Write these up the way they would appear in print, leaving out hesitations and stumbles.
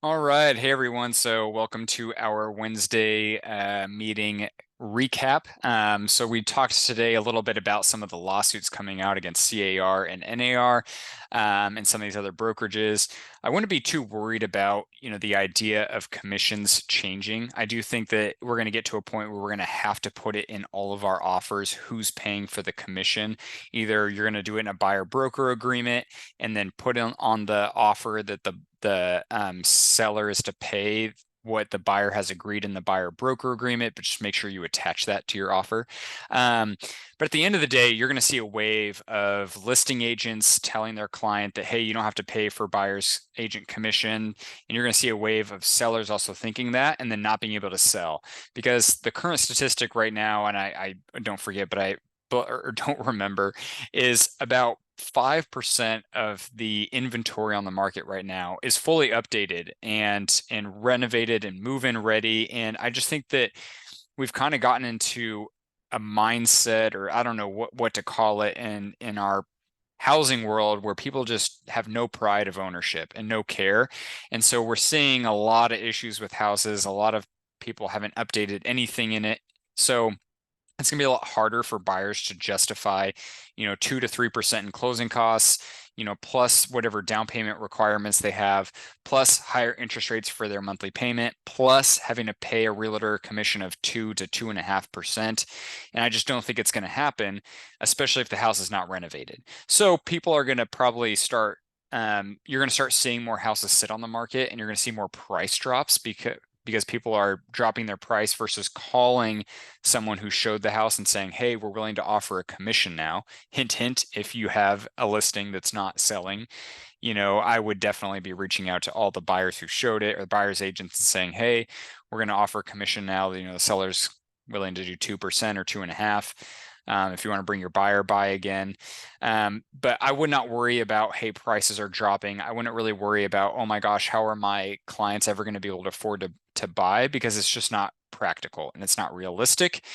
All right. Hey, everyone. So welcome to our Wednesday meeting recap. So we talked today a little bit about some of the lawsuits coming out against CAR and NAR and some of these other brokerages. I wouldn't be too worried about, the idea of commissions changing. I do think that we're going to get to a point where we're going to have to put it in all of our offers, who's paying for the commission. Either you're going to do it in a buyer broker agreement and then put on the offer that the seller is to pay what the buyer has agreed in the buyer broker agreement, but just make sure you attach that to your offer. But at the end of the day, you're going to see a wave of listing agents telling their client that, hey, you don't have to pay for buyer's agent commission. And you're going to see a wave of sellers also thinking that and then not being able to sell. Because the current statistic right now, and I don't forget, or don't remember, is about 5% of the inventory on the market right now is fully updated and renovated and move-in ready. And I just think that we've kind of gotten into a mindset, or I don't know what to call it, in our housing world where people just have no pride of ownership and no care. And so we're seeing a lot of issues with houses. A lot of people haven't updated anything in it. So it's going to be a lot harder for buyers to justify, 2 to 3% in closing costs, plus whatever down payment requirements they have, plus higher interest rates for their monthly payment, plus having to pay a realtor commission of 2 to 2.5%. And I just don't think it's going to happen, especially if the house is not renovated. So people are going to probably start you're going to start seeing more houses sit on the market, and you're going to see more price drops because people are dropping their price versus calling someone who showed the house and saying, hey, we're willing to offer a commission now. Hint, hint, if you have a listing that's not selling, I would definitely be reaching out to all the buyers who showed it or the buyer's agents and saying, hey, we're going to offer a commission now. The seller's willing to do 2% or 2.5%. If you want to bring your buyer by again. But I would not worry about, hey, prices are dropping. I wouldn't really worry about, oh my gosh, how are my clients ever going to be able to afford to buy? Because it's just not practical and it's not realistic.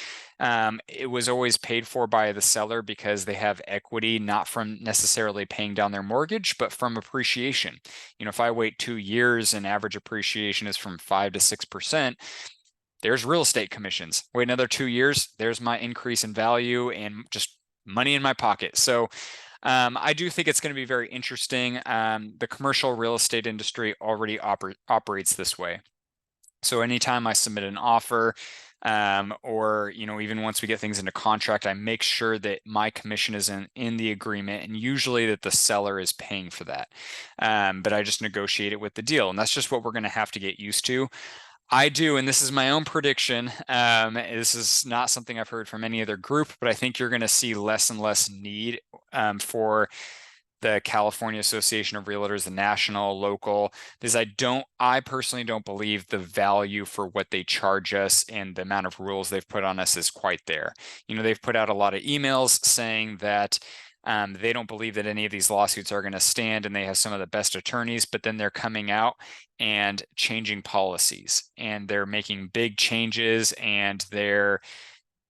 It was always paid for by the seller because they have equity, not from necessarily paying down their mortgage, but from appreciation. If I wait 2 years and average appreciation is from 5 to 6%, there's real estate commissions. Wait another 2 years, there's my increase in value and just money in my pocket. So I do think it's going to be very interesting. The commercial real estate industry already operates this way. So anytime I submit an offer, or even once we get things into contract, I make sure that my commission is in the agreement, and usually that the seller is paying for that. But I just negotiate it with the deal, and that's just what we're going to have to get used to. I do, and this is my own prediction. This is not something I've heard from any other group, but I think you're going to see less and less need for the California Association of Realtors, the national, local, because I personally don't believe the value for what they charge us and the amount of rules they've put on us is quite there. They've put out a lot of emails saying that they don't believe that any of these lawsuits are going to stand, and they have some of the best attorneys, but then they're coming out and changing policies, and they're making big changes, and they're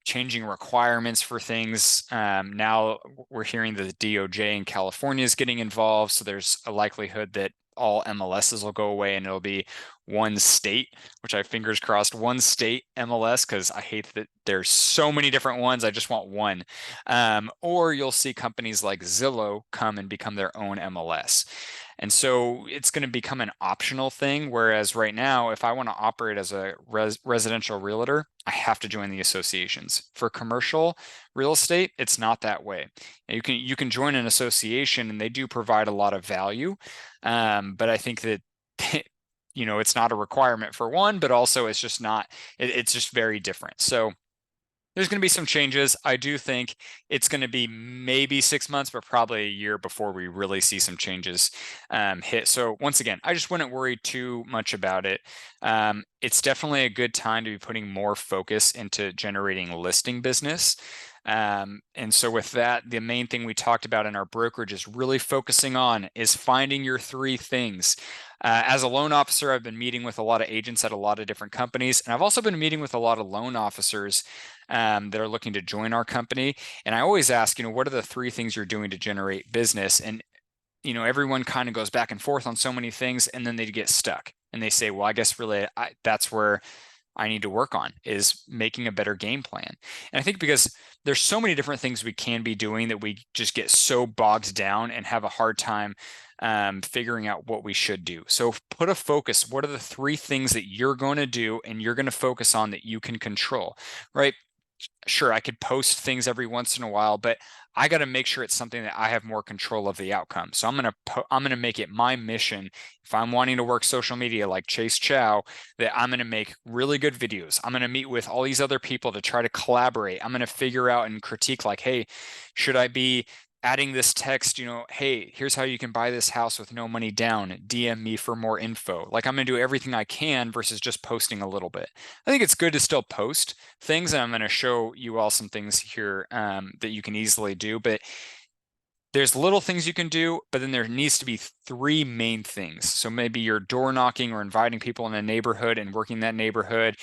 changing requirements for things. Now we're hearing that the DOJ in California is getting involved, so there's a likelihood that all MLSs will go away and it'll be one state, which I fingers crossed, one state MLS, because I hate that there's so many different ones. I just want one. Or you'll see companies like Zillow come and become their own MLS. And so it's going to become an optional thing. Whereas right now, if I want to operate as a residential realtor, I have to join the associations. For commercial real estate, it's not that way. You can join an association, and they do provide a lot of value. But I think that it's not a requirement for one, but also it's just not. It's just very different. So there's going to be some changes. I do think it's going to be maybe 6 months, but probably a year before we really see some changes hit. So once again, I just wouldn't worry too much about it. It's definitely a good time to be putting more focus into generating listing business. And so with that, the main thing we talked about in our brokerage is really focusing on is finding your three things. As a loan officer, I've been meeting with a lot of agents at a lot of different companies, and I've also been meeting with a lot of loan officers that are looking to join our company. And I always ask, what are the three things you're doing to generate business? And everyone kind of goes back and forth on so many things, and then they get stuck. and they say, well, I guess really that's where I need to work on, is making a better game plan. And I think because there's so many different things we can be doing that we just get so bogged down and have a hard time figuring out what we should do. So put a focus. What are the 3 things that you're going to do and you're going to focus on that you can control, right? Sure, I could post things every once in a while, but I got to make sure it's something that I have more control of the outcome. So I'm gonna make it my mission, if I'm wanting to work social media like Chase Chow, that I'm gonna make really good videos. I'm gonna meet with all these other people to try to collaborate. I'm gonna figure out and critique, like, hey, should I be adding this text, hey, here's how you can buy this house with no money down, DM me for more info. Like, I'm gonna do everything I can versus just posting a little bit. I think it's good to still post things, and I'm going to show you all some things here that you can easily do. But there's little things you can do, but then there needs to be 3 main things. So maybe you're door knocking or inviting people in a neighborhood and working that neighborhood.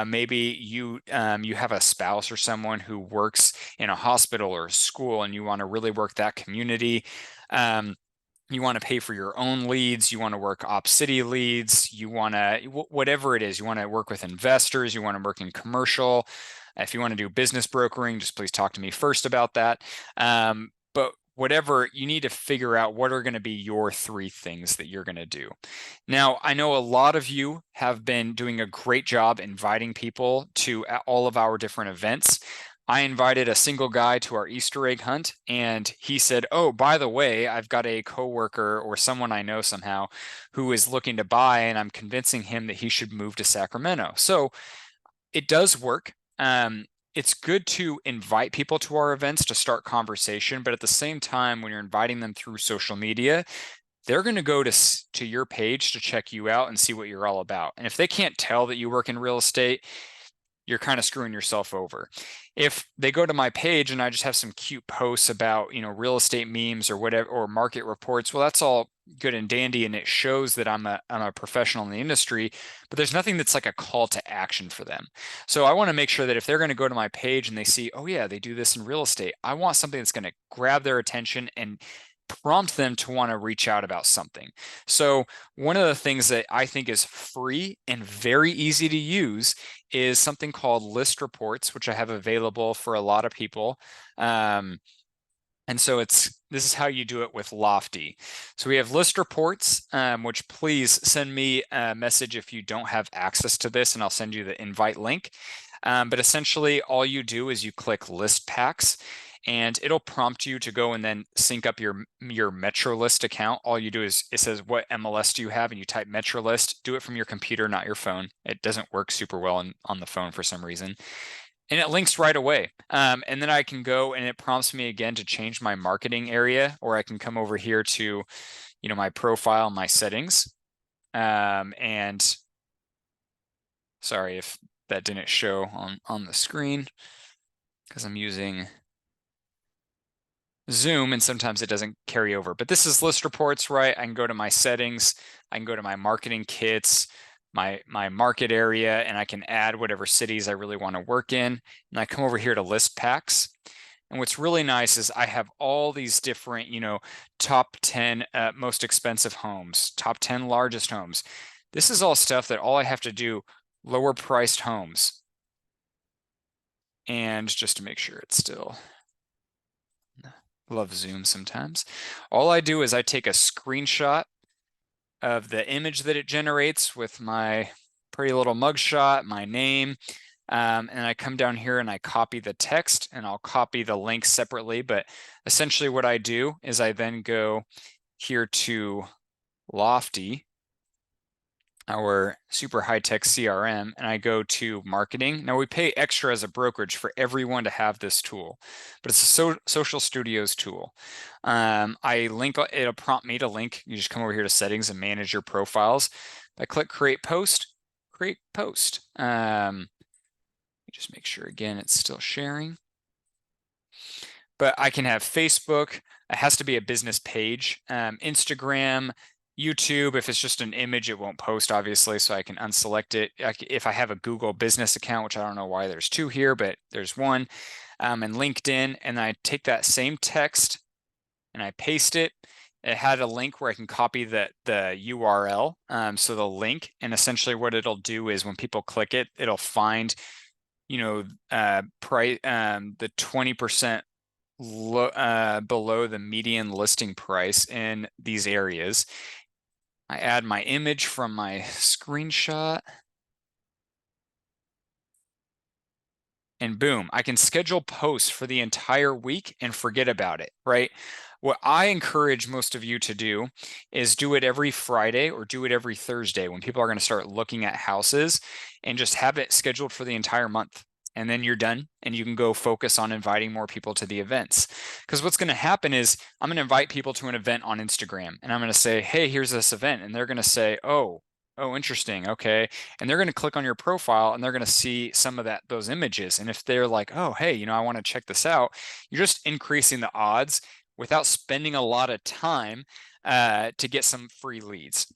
Maybe you have a spouse or someone who works in a hospital or a school, and you want to really work that community. You want to pay for your own leads, you want to work op city leads, you want to, whatever it is, you want to work with investors, you want to work in commercial. If you want to do business brokering, just please talk to me first about that. But whatever, you need to figure out what are going to be your 3 things that you're going to do. Now, I know a lot of you have been doing a great job inviting people to all of our different events. I invited a single guy to our Easter egg hunt, and he said, oh, by the way, I've got a coworker or someone I know somehow who is looking to buy, and I'm convincing him that he should move to Sacramento. So it does work. It's good to invite people to our events to start conversation, but at the same time, when you're inviting them through social media, they're going to go to your page to check you out and see what you're all about. And if they can't tell that you work in real estate, you're kind of screwing yourself over. If they go to my page and I just have some cute posts about, real estate memes or whatever, or market reports, well, that's all good and dandy, and it shows that I'm a professional in the industry, but there's nothing that's like a call to action for them. So I want to make sure that if they're going to go to my page and they see, oh yeah, they do this in real estate, I want something that's going to grab their attention and prompt them to want to reach out about something. So one of the things that I think is free and very easy to use is something called list reports, which I have available for a lot of people. And so this is how you do it with Lofty. So we have list reports, which please send me a message if you don't have access to this, and I'll send you the invite link. But essentially all you do is you click list packs, and it'll prompt you to go and then sync up your MetroList account. All you do is it says, what MLS do you have? And you type MetroList. Do it from your computer, not your phone. It doesn't work super well on the phone for some reason. And it links right away. And then I can go and it prompts me again to change my marketing area, or I can come over here to, my profile, my settings. And sorry if that didn't show on the screen, because I'm using Zoom and sometimes it doesn't carry over. But this is list reports, right? I can go to my settings, I can go to my marketing kits, my market area, and I can add whatever cities I really want to work in. And I come over here to list packs. And what's really nice is I have all these different, top 10 most expensive homes, top 10 largest homes. This is all stuff that all I have to do, lower priced homes. And just to make sure it's still, love Zoom sometimes. All I do is I take a screenshot of the image that it generates with my pretty little mugshot, my name, and I come down here and I copy the text, and I'll copy the link separately. But essentially what I do is I then go here to Lofty, our super high-tech CRM, and I go to marketing. Now we pay extra as a brokerage for everyone to have this tool, but it's a social studios tool. It'll prompt me to link. You just come over here to settings and manage your profiles. I click create post. Just make sure again it's still sharing. But I can have Facebook. It has to be a business page. Instagram, YouTube. If it's just an image, it won't post, obviously, so I can unselect it. If I have a Google business account, which I don't know why there's 2 here, but there's 1, and LinkedIn, and I take that same text and I paste it it had a link where I can copy the URL, so the link, and essentially what it'll do is when people click it, it'll find, price, the 20% below the median listing price in these areas. I add my image from my screenshot. And boom, I can schedule posts for the entire week and forget about it, right? What I encourage most of you to do is do it every Friday or do it every Thursday when people are going to start looking at houses, and just have it scheduled for the entire month. And then you're done and you can go focus on inviting more people to the events. Because what's going to happen is I'm going to invite people to an event on Instagram and I'm going to say, hey, here's this event. And they're going to say, oh, interesting. Okay. And they're going to click on your profile and they're going to see some of those images. And if they're like, oh, hey, I want to check this out, you're just increasing the odds without spending a lot of time to get some free leads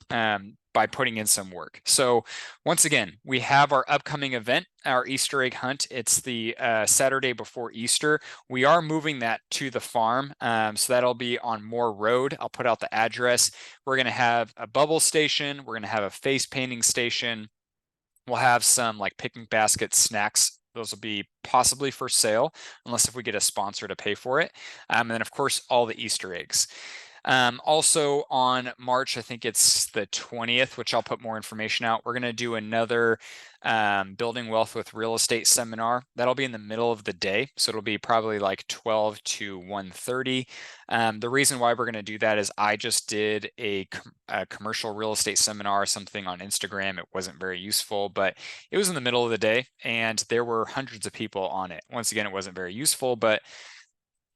by putting in some work. So once again, we have our upcoming event, our Easter egg hunt. It's the Saturday before Easter. We are moving that to the farm. So that'll be on Moore Road. I'll put out the address. We're going to have a bubble station. We're going to have a face painting station. We'll have some like picnic basket snacks. Those will be possibly for sale, unless if we get a sponsor to pay for it. And then of course, all the Easter eggs. Also on March, I think it's the 20th, which I'll put more information out. We're going to do another Building Wealth with Real Estate seminar. That'll be in the middle of the day. So it'll be probably like 12 to 1:30. The reason why we're going to do that is I just did a commercial real estate seminar, something on Instagram. It wasn't very useful, but it was in the middle of the day and there were hundreds of people on it. Once again, it wasn't very useful, but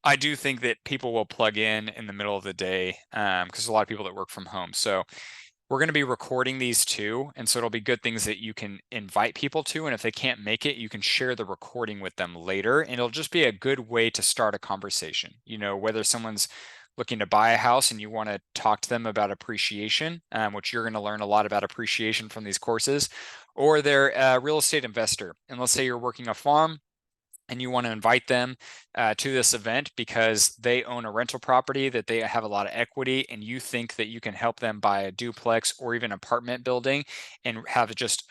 I do think that people will plug in the middle of the day because there's a lot of people that work from home. So we're going to be recording these too. And so it'll be good things that you can invite people to. And if they can't make it, you can share the recording with them later. And it'll just be a good way to start a conversation. Whether someone's looking to buy a house and you want to talk to them about appreciation, which you're going to learn a lot about appreciation from these courses, or they're a real estate investor. And let's say you're working a farm and you want to invite them to this event because they own a rental property that they have a lot of equity, and you think that you can help them buy a duplex or even apartment building and have just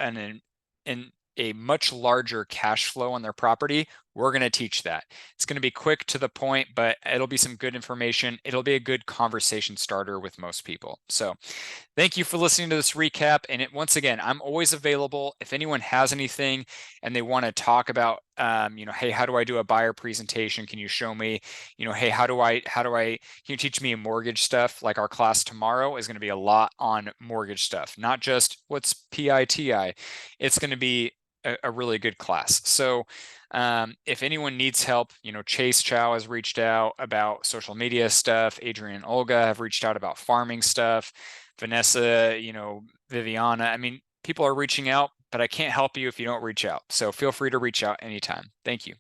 a much larger cash flow on their property. We're going to teach that. It's going to be quick to the point, but it'll be some good information. It'll be a good conversation starter with most people. So thank you for listening to this recap. And once again, I'm always available. If anyone has anything and they want to talk about, hey, how do I do a buyer presentation? Can you show me, hey, can you teach me mortgage stuff? Like our class tomorrow is going to be a lot on mortgage stuff, not just what's PITI. It's going to be a really good class. So if anyone needs help, Chase Chow has reached out about social media stuff. Adrian and Olga have reached out about farming stuff. Vanessa, Viviana. I mean, people are reaching out, but I can't help you if you don't reach out. So feel free to reach out anytime. Thank you.